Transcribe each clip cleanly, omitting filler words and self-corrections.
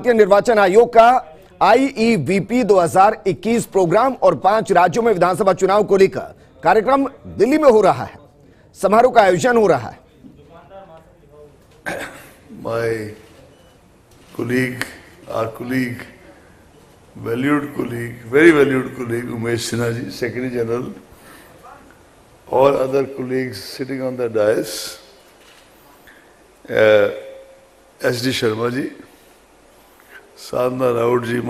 के निर्वाचन आयोग का आईईवीपी 2021 प्रोग्राम और 5 राज्यों में विधानसभा चुनाव को लेकर कार्यक्रम दिल्ली में हो रहा है। समारोह का आयोजन हो रहा है। My colleague, our colleague, valued colleague, very valued colleague Umesh Sinha ji, Secretary General, all other colleagues sitting on the dais, S.D. Sharma ji, Sadhana Raut ji,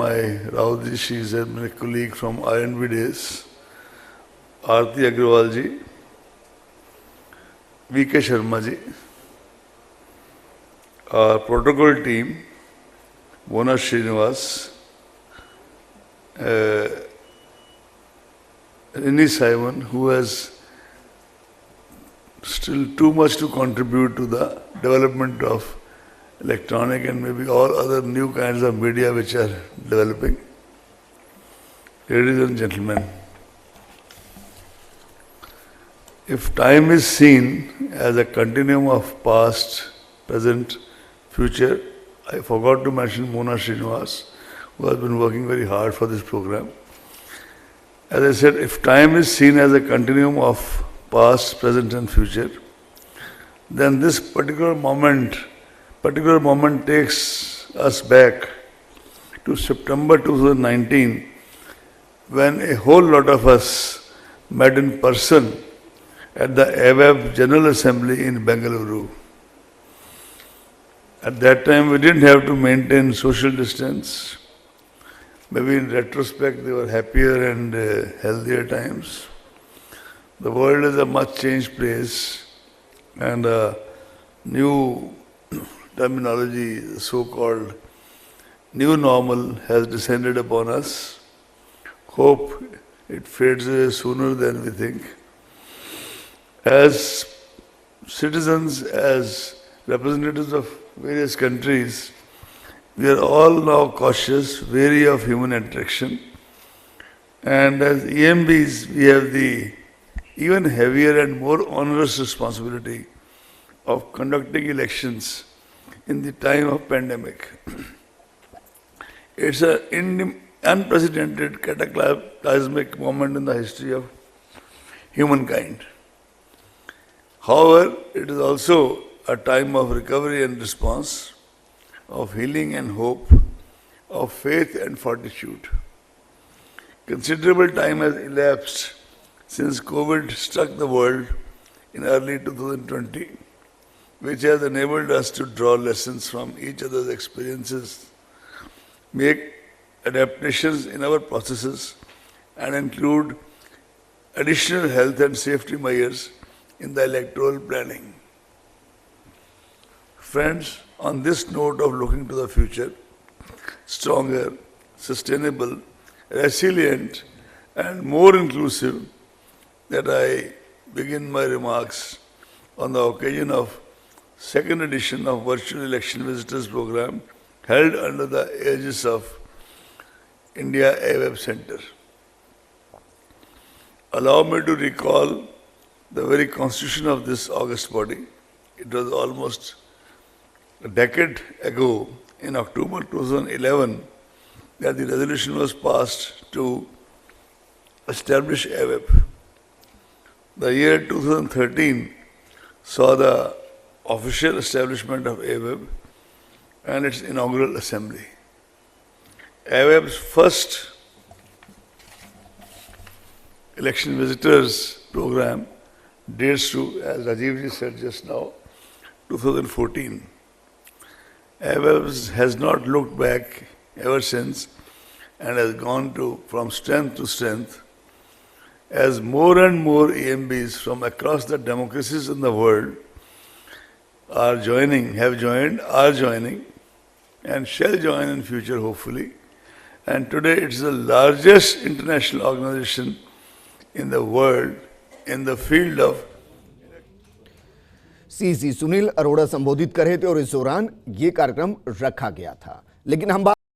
Raut ji, she is my colleague from R&B days, Aarti Agrawal ji, V.K. Sharma ji, our protocol team, Mona Srinivas, Rini Simon, who has still too much to contribute to the development of electronic and maybe all other new kinds of media which are developing. Ladies and gentlemen, if time is seen as a continuum of past, present, future, I forgot to mention Mona Srinivas, who has been working very hard for this program. As I said, if time is seen as a continuum of past, present and future, then this particular moment takes us back to September 2019, when a whole lot of us met in person at the AWAB General Assembly in Bengaluru. At that time, we didn't have to maintain social distance. Maybe in retrospect, they were happier and healthier times. The world is a much changed place, and a new terminology, so-called new normal, has descended upon us. Hope it fades away sooner than we think. As citizens, as representatives of various countries, we are all now cautious, wary of human interaction. And as EMBs, we have the even heavier and more onerous responsibility of conducting elections in the time of pandemic. It's an unprecedented cataclysmic moment in the history of humankind. However, it is also a time of recovery and response, of healing and hope, of faith and fortitude. Considerable time has elapsed since COVID struck the world in early 2020, which has enabled us to draw lessons from each other's experiences, make adaptations in our processes, and include additional health and safety measures in the electoral planning. Friends, on this note of looking to the future, stronger, sustainable, resilient, and more inclusive, that I begin my remarks on the occasion of second edition of Virtual Election Visitors Program held under the aegis of India AWAB Center. Allow me to recall the very constitution of this august body. It was almost a decade ago, in October 2011, that the resolution was passed to establish AWAB. The year 2013 saw the official establishment of AWAB and its inaugural assembly. AWAB's first election visitors program dates to, as Rajiv ji said just now, 2014. AWAB has not looked back ever since and has gone from strength to strength as more and more EMBs from across the democracies in the world are joining, have joined, are joining, and shall join in future hopefully. And today it is the largest international organization in the world in the field of CC Sunil Arora संबोधित कर रहे थे और इस दौरान ये कार्यक्रम रखा गया था। लेकिन हम बात